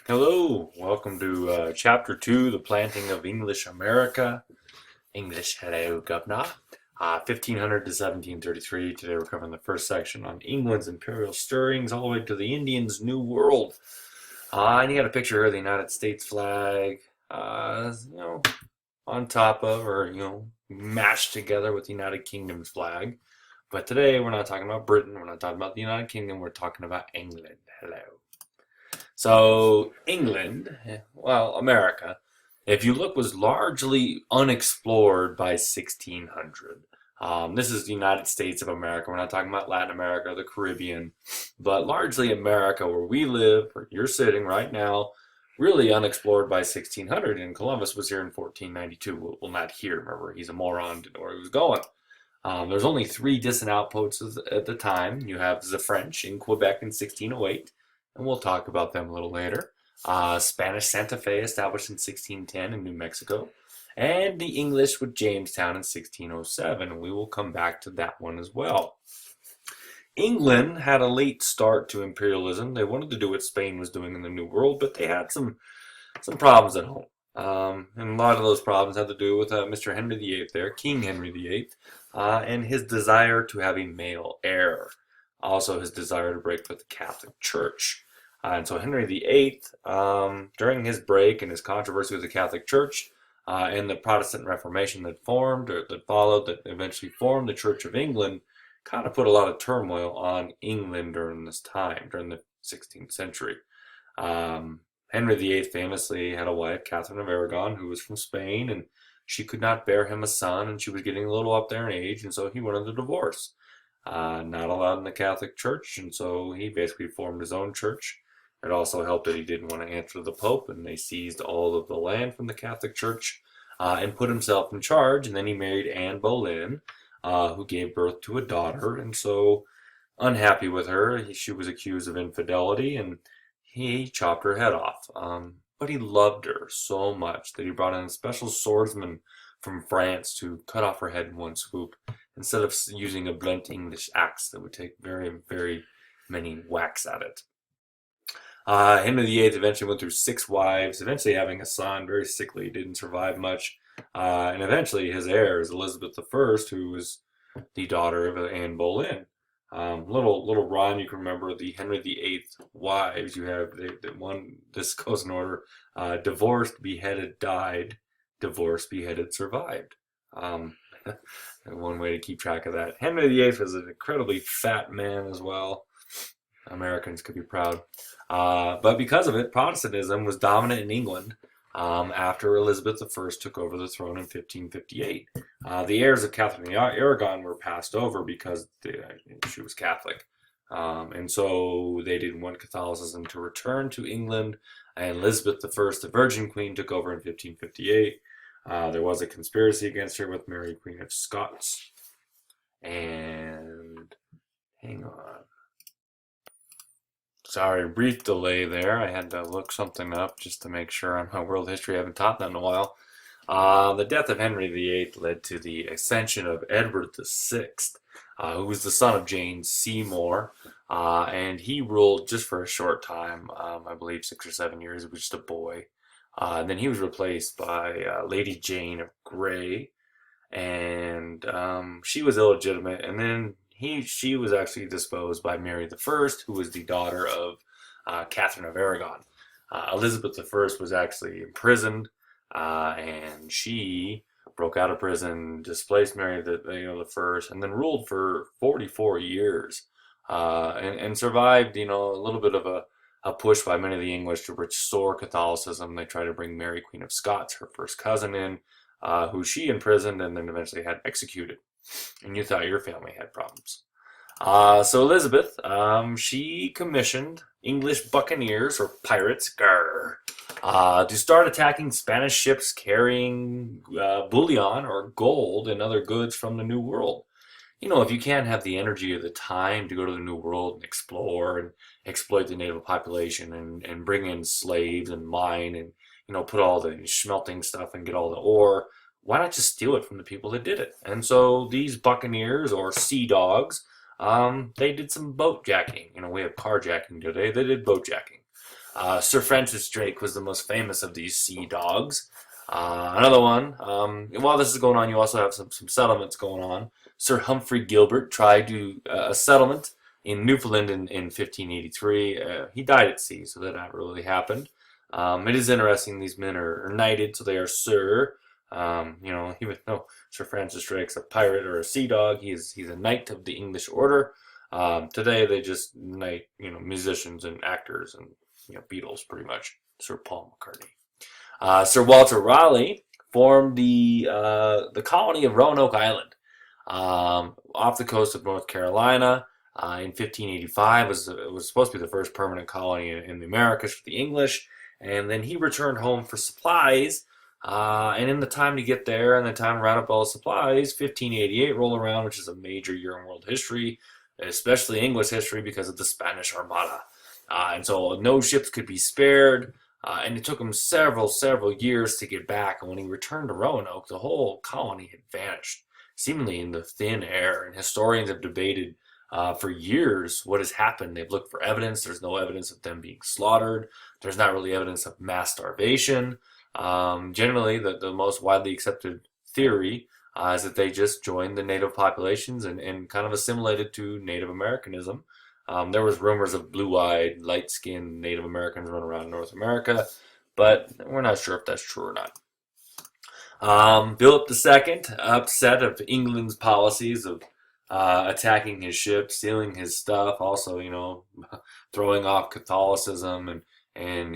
Hello, welcome to Chapter 2, The Planting of English America. English, hello, governor. 1500 to 1733. Today we're covering the first section on England's imperial stirrings all the way to the Indians' New World. And you got a picture here of the United States flag, on top of, or, mashed together with the United Kingdom's flag. But today we're not talking about Britain, we're not talking about the United Kingdom, we're talking about England. Hello. So England, well, America, if you look, was largely unexplored by 1600. This is the United States of America. We're not talking about Latin America or the Caribbean, but largely America, where we live, where you're sitting right now, really unexplored by 1600. And Columbus was here in 1492. Well, not here, remember, he's a moron, didn't know where he was going. There's only three distant outposts at the time. You have the French in Quebec in 1608, and we'll talk about them a little later. Spanish Santa Fe, established in 1610 in New Mexico, and the English with Jamestown in 1607, and we will come back to that one as well. England had a late start to imperialism. They wanted to do what Spain was doing in the New World, but they had some problems at home. And a lot of those problems had to do with Mr. Henry VIII there, King Henry VIII, and his desire to have a male heir. Also his desire to break with the Catholic Church. And so Henry VIII, during his break and his controversy with the Catholic Church, and the Protestant Reformation that followed, that eventually formed the Church of England, kind of put a lot of turmoil on England during this time, during the 16th century. Henry VIII famously had a wife, Catherine of Aragon, who was from Spain, and she could not bear him a son, and she was getting a little up there in age, and so he wanted a divorce. Not allowed in the Catholic Church, and so he basically formed his own church. It also helped that he didn't want to answer the Pope, and they seized all of the land from the Catholic Church and put himself in charge. And then he married Anne Boleyn, who gave birth to a daughter. And so, unhappy with her, she was accused of infidelity, and he chopped her head off. But he loved her so much that he brought in a special swordsman from France to cut off her head in one swoop, instead of using a blunt English axe that would take very, very many whacks at it. Henry VIII eventually went through 6 wives, eventually having a son, very sickly, didn't survive much. And eventually his heir is Elizabeth I, who was the daughter of Anne Boleyn. Little rhyme you can remember: the Henry VIII wives. You have one. This goes in order: divorced, beheaded, died; divorced, beheaded, survived. One way to keep track of that. Henry VIII was an incredibly fat man as well. Americans could be proud. But because of it, Protestantism was dominant in England after Elizabeth I took over the throne in 1558. The heirs of Catherine of Aragon were passed over because she was Catholic. And so they didn't want Catholicism to return to England. And Elizabeth I, the Virgin Queen, took over in 1558. There was a conspiracy against her with Mary, Queen of Scots. And hang on. Sorry, brief delay there. I had to look something up just to make sure on my world history. I haven't taught that in a while. The death of Henry VIII led to the accession of Edward VI, who was the son of Jane Seymour, and he ruled just for a short time, I believe 6 or 7 years. He was just a boy. And then he was replaced by Lady Jane of Grey, and she was illegitimate. And then she was actually disposed by Mary I, who was the daughter of Catherine of Aragon. Elizabeth I was actually imprisoned, and she broke out of prison, displaced Mary the First, and then ruled for 44 years, and survived. A little bit of a push by many of the English to restore Catholicism. They tried to bring Mary, Queen of Scots, her first cousin, in, who she imprisoned and then eventually had executed. And you thought your family had problems. So Elizabeth, she commissioned English buccaneers, or pirates, to start attacking Spanish ships carrying bullion or gold and other goods from the New World. If you can't have the energy or the time to go to the New World and explore and exploit the native population and bring in slaves and mine and, put all the smelting stuff and get all the ore, why not just steal it from the people that did it? And so these buccaneers, or sea dogs, they did some boat jacking. We have carjacking today. They did boat jacking. Sir Francis Drake was the most famous of these sea dogs. Another one, while this is going on, you also have some settlements going on. Sir Humphrey Gilbert tried to a settlement in Newfoundland in 1583. He died at sea, so that never really happened. It is interesting, these men are knighted, so they are Sir. Even though Sir Francis Drake's a pirate or a sea dog, he's a knight of the English order. Today they just knight, musicians and actors and Beatles pretty much. Sir Paul McCartney. Sir Walter Raleigh formed the colony of Roanoke Island off the coast of North Carolina. In 1585 it was supposed to be the first permanent colony in the Americas for the English, and then he returned home for supplies. And in the time to get there and the time to round up all the supplies, 1588 rolled around, which is a major year in world history, especially English history, because of the Spanish Armada. And so no ships could be spared. And it took him several years to get back. And when he returned to Roanoke, the whole colony had vanished, seemingly in the thin air. And historians have debated for years what has happened. They've looked for evidence. There's no evidence of them being slaughtered. There's not really evidence of mass starvation. Generally, the most widely accepted theory is that they just joined the native populations and kind of assimilated to Native Americanism. There was rumors of blue-eyed, light-skinned Native Americans running around North America, but we're not sure if that's true or not. Philip II, upset of England's policies of attacking his ship, stealing his stuff, also, throwing off Catholicism and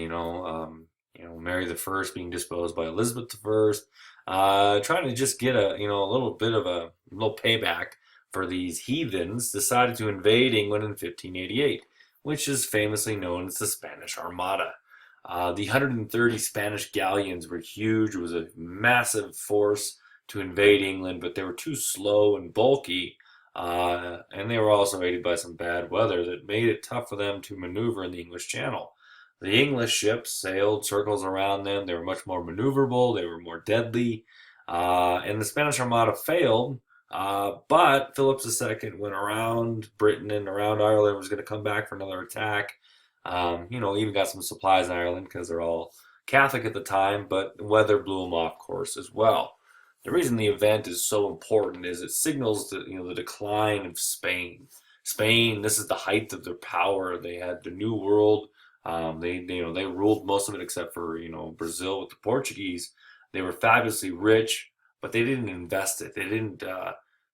Mary the First being disposed by Elizabeth the First, trying to just get a little bit of a little payback for these heathens, decided to invade England in 1588, which is famously known as the Spanish Armada. The 130 Spanish galleons were huge. It was a massive force to invade England, but they were too slow and bulky, and they were also aided by some bad weather that made it tough for them to maneuver in the English Channel. The English ships sailed circles around them. They were much more maneuverable. They were more deadly. And the Spanish Armada failed, but Philip II went around Britain and around Ireland, was going to come back for another attack. Even got some supplies in Ireland because they're all Catholic at the time, but weather blew them off course as well. The reason the event is so important is it signals the decline of Spain. Spain, this is the height of their power. They had the New World. They ruled most of it except for Brazil with the Portuguese. They were fabulously rich, but they didn't invest it. They didn't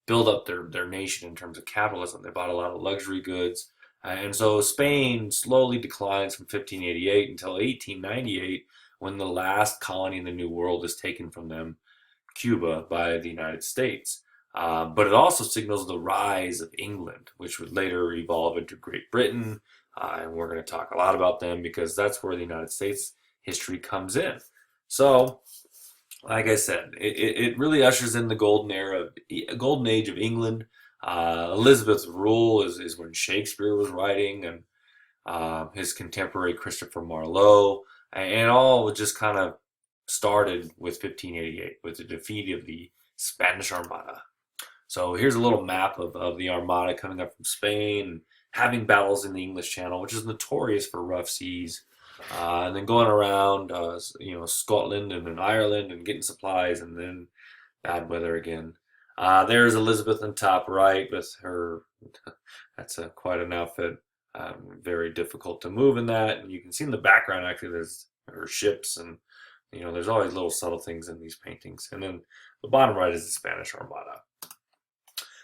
build up their nation in terms of capitalism. They bought a lot of luxury goods, and so Spain slowly declines from 1588 until 1898, when the last colony in the New World is taken from them, Cuba, by the United States. But it also signals the rise of England, which would later evolve into Great Britain. And we're going to talk a lot about them because that's where the United States history comes in. So, like I said, it really ushers in the golden golden age of England. Elizabeth's rule is when Shakespeare was writing, and his contemporary Christopher Marlowe, and it all just kind of started with 1588 with the defeat of the Spanish Armada. So here's a little map of the Armada coming up from Spain, having battles in the English Channel, which is notorious for rough seas, and then going around, Scotland and then Ireland and getting supplies, and then bad weather again. There's Elizabeth in top right with her. That's quite an outfit. Very difficult to move in that, and you can see in the background actually there's her ships, and there's always little subtle things in these paintings. And then the bottom right is the Spanish Armada.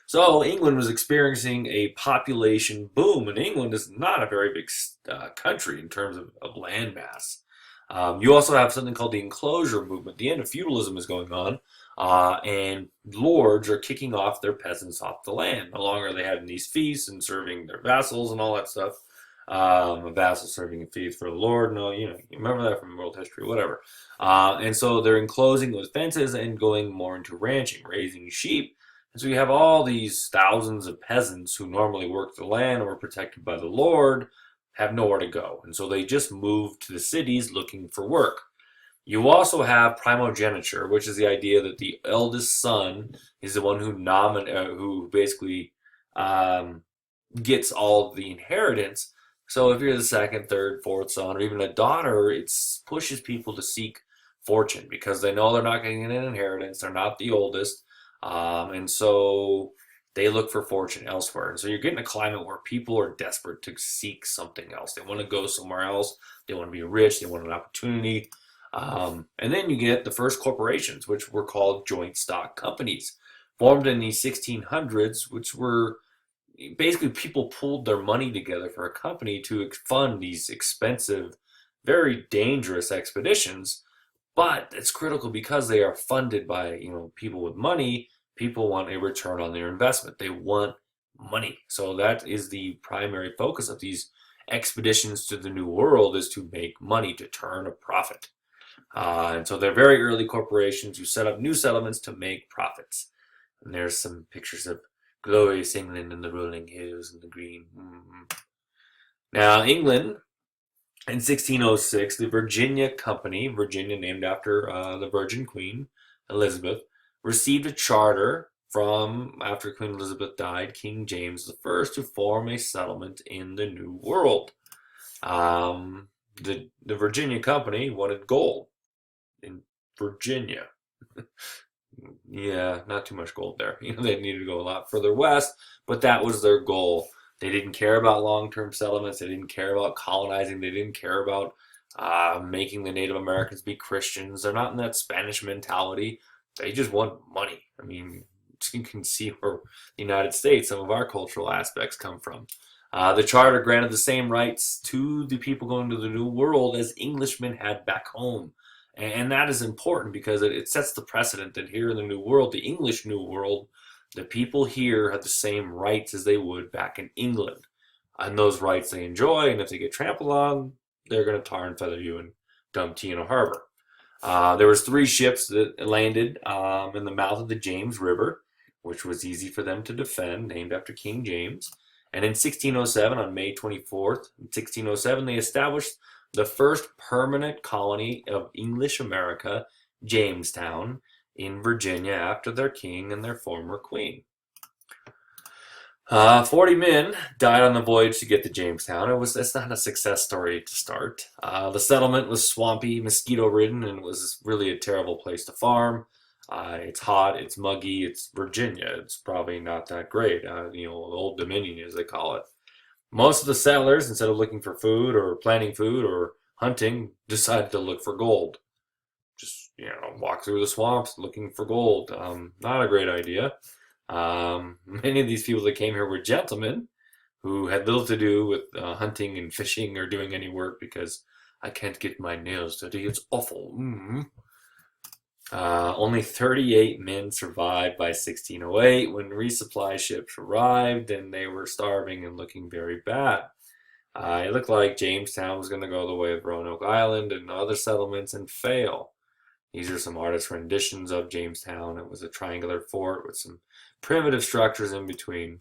So England was experiencing a population boom, and England is not a very big country in terms of land mass. You also have something called the enclosure movement. The end of feudalism is going on, and lords are kicking off their peasants off the land. No longer are they having these feasts and serving their vassals and all that stuff. A vassal serving a feast for the lord. No, you remember that from world history, whatever. And so they're enclosing those fences and going more into ranching, raising sheep. And so you have all these thousands of peasants who normally work the land or were protected by the Lord, have nowhere to go. And so they just move to the cities looking for work. You also have primogeniture, which is the idea that the eldest son is the one who basically gets all the inheritance. So if you're the second, third, fourth son, or even a daughter, it pushes people to seek fortune because they know they're not getting an inheritance. They're not the oldest, and so they look for fortune elsewhere. And so you're getting a climate where people are desperate to seek something else. They want to go somewhere else. They want to be rich. They want an opportunity. And then you get the first corporations, which were called joint stock companies, formed in the 1600s, which were basically people pooled their money together for a company to fund these expensive, very dangerous expeditions. But it's critical because they are funded by people with money. People want a return on their investment. They want money. So that is the primary focus of these expeditions to the New World, is to make money, to turn a profit. And so they're very early corporations who set up new settlements to make profits. And there's some pictures of glorious England and the rolling hills and the green. Now, England, in 1606, the Virginia Company, Virginia named after the Virgin Queen, Elizabeth, received a charter from, after Queen Elizabeth died, King James I, to form a settlement in the New World. The Virginia Company wanted gold in Virginia. Yeah, not too much gold there. They needed to go a lot further west, but that was their goal. They didn't care about long-term settlements. They didn't care about colonizing. They didn't care about making the Native Americans be Christians. They're not in that Spanish mentality. They just want money. I mean, you can see where the United States, some of our cultural aspects come from. The charter granted the same rights to the people going to the New World as Englishmen had back home. And that is important because it sets the precedent that here in the New World, the English New World, the people here have the same rights as they would back in England. And those rights they enjoy, and if they get trampled on, they're going to tar and feather you and dump tea in a harbor. There was 3 ships that landed in the mouth of the James River, which was easy for them to defend, named after King James. And in 1607, on May 24th, in 1607, they established the first permanent colony of English America, Jamestown, in Virginia, after their king and their former queen. 40 men died on the voyage to get to Jamestown. It's not a success story to start. The settlement was swampy, mosquito-ridden, and it was really a terrible place to farm. It's hot, it's muggy, it's Virginia. It's probably not that great. The Old Dominion, as they call it. Most of the settlers, instead of looking for food or planting food or hunting, decided to look for gold. Just, walk through the swamps looking for gold. Not a great idea. Many of these people that came here were gentlemen who had little to do with hunting and fishing or doing any work because I can't get my nails dirty. It's awful. Only 38 men survived by 1608 when resupply ships arrived, and they were starving and looking very bad. It looked like Jamestown was going to go the way of Roanoke Island and other settlements and fail. These are some artist renditions of Jamestown. It was a triangular fort with some primitive structures in between.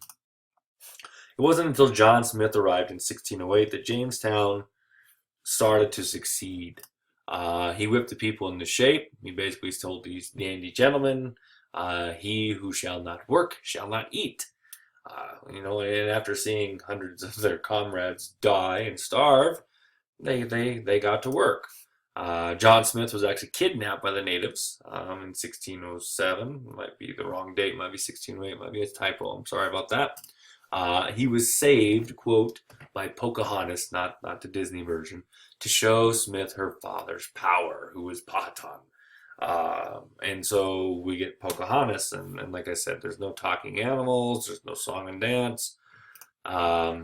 It wasn't until John Smith arrived in 1608 that Jamestown started to succeed. He whipped the people into shape. He basically told these dandy gentlemen, he who shall not work shall not eat. And after seeing hundreds of their comrades die and starve, they got to work. John Smith was actually kidnapped by the natives in 1607. Might be the wrong date, might be 1608, might be a typo. I'm sorry about that. He was saved, quote, by Pocahontas, not the Disney version, to show Smith her father's power, who was Powhatan. And so we get Pocahontas, and like I said, there's no talking animals, there's no song and dance.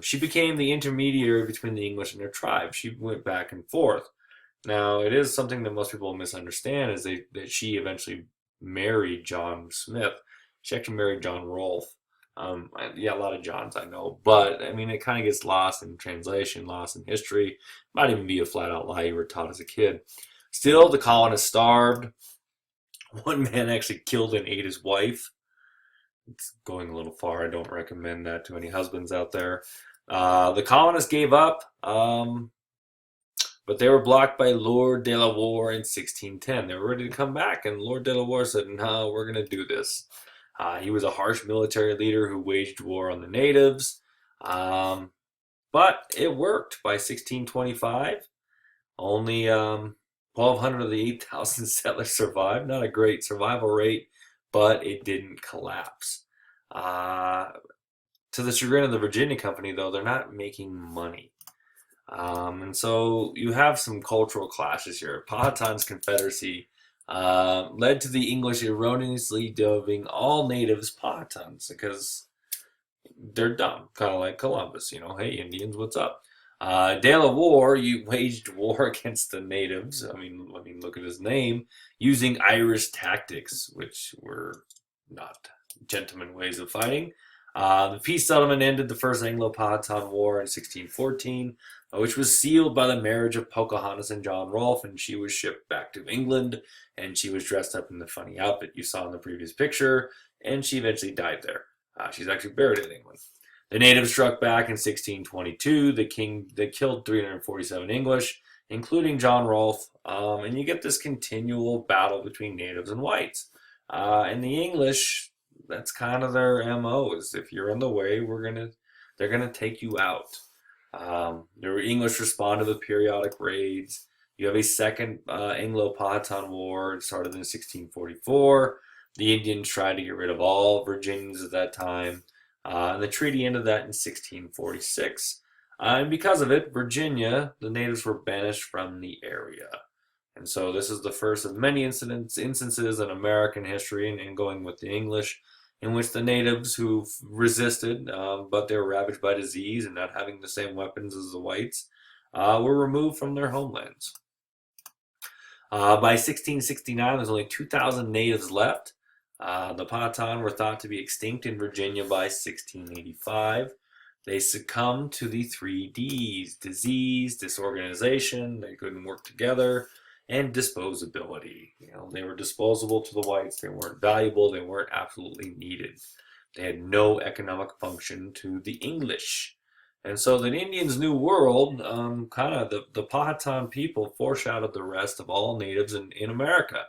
She became the intermediary between the English and their tribe. She went back and forth. Now, it is something that most people misunderstand, is that she eventually married John Smith. She actually married John Rolfe. Yeah, a lot of Johns I know, but I mean, it kind of gets lost in translation, lost in history. Might even be a flat out lie you were taught as a kid. Still, the colonists starved. One man actually killed and ate his wife. It's going a little far. I don't recommend that to any husbands out there. The colonists gave up, but they were blocked by Lord de la Warr in 1610. They were ready to come back, and Lord de la Warr said, "No, we're going to do this." He was a harsh military leader who waged war on the natives. But it worked by 1625. Only 1,200 of the 8,000 settlers survived. Not a great survival rate, but it didn't collapse. Uh, to the chagrin of the Virginia Company, though, they're not making money. And so you have some cultural clashes here. Powhatan's Confederacy led to the English erroneously dubbing all natives Powhatans because they're dumb, kind of like Columbus. Hey Indians, what's up? De War, you waged war against the natives. I mean, look at his name, using Irish tactics, which were not gentleman ways of fighting. The peace settlement ended the First Anglo-Powhatan War in 1614, which was sealed by the marriage of Pocahontas and John Rolfe, and she was shipped back to England, and she was dressed up in the funny outfit you saw in the previous picture, and she eventually died there. She's actually buried in England. The natives struck back in 1622. They killed 347 English, including John Rolfe, and you get this continual battle between natives and whites. And the English, that's kind of their MO, is if you're in the way, they're gonna take you out. The English responded with periodic raids. You have a second Anglo-Powhatan War. It started in 1644. The Indians tried to get rid of all Virginians at that time. And the treaty ended that in 1646. And because of it, Virginia, the natives were banished from the area. And so this is the first of many instances in American history, and going with the English, in which the natives who resisted, but they were ravaged by disease and not having the same weapons as the whites, were removed from their homelands. By 1669, there's only 2,000 natives left. The Powhatan were thought to be extinct in Virginia by 1685. They succumbed to the 3 Ds: disease, disorganization, they couldn't work together, and disposability. They were disposable to the whites, they weren't valuable, they weren't absolutely needed. They had no economic function to the English. And so the Indians' New World, kind of the Powhatan people foreshadowed the rest of all natives in America.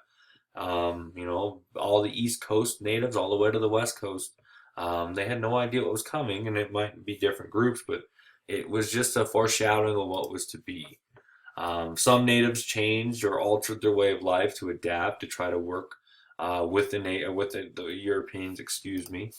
All the East Coast natives, all the way to the West Coast, they had no idea what was coming, and it might be different groups, but it was just a foreshadowing of what was to be. Some natives changed or altered their way of life to adapt to try to work with the Europeans. Excuse me.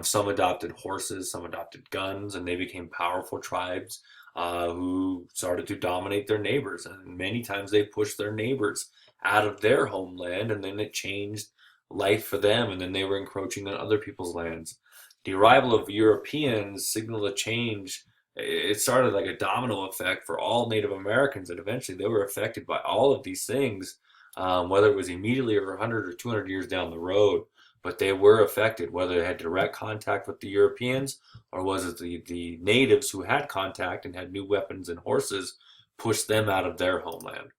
Some adopted horses, some adopted guns, and they became powerful tribes who started to dominate their neighbors. And many times they pushed their neighbors out of their homeland, and then it changed life for them, and then they were encroaching on other people's lands. The arrival of Europeans signaled a change. It started like a domino effect for all Native Americans, and eventually they were affected by all of these things, whether it was immediately or 100 or 200 years down the road. But they were affected, whether they had direct contact with the Europeans or was it the natives who had contact and had new weapons and horses pushed them out of their homeland.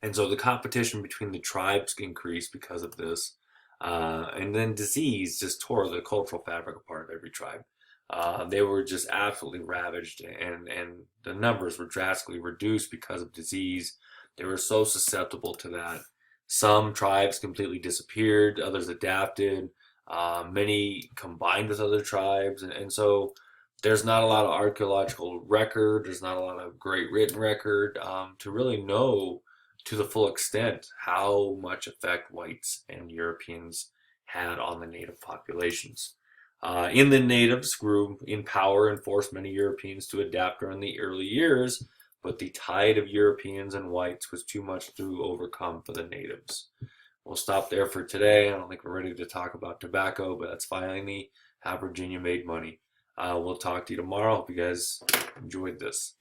And so the competition between the tribes increased because of this. And then disease just tore the cultural fabric apart of every tribe. They were just absolutely ravaged, and the numbers were drastically reduced because of disease. They were so susceptible to that. Some tribes completely disappeared, others adapted, many combined with other tribes, and so there's not a lot of archaeological record, there's not a lot of great written record to really know to the full extent how much effect whites and Europeans had on the native populations. In the natives grew in power and forced many Europeans to adapt during the early years, but the tide of Europeans and whites was too much to overcome for the natives. We'll stop there for today. I don't think we're ready to talk about tobacco, but that's finally how Virginia made money. We'll talk to you tomorrow. Hope you guys enjoyed this.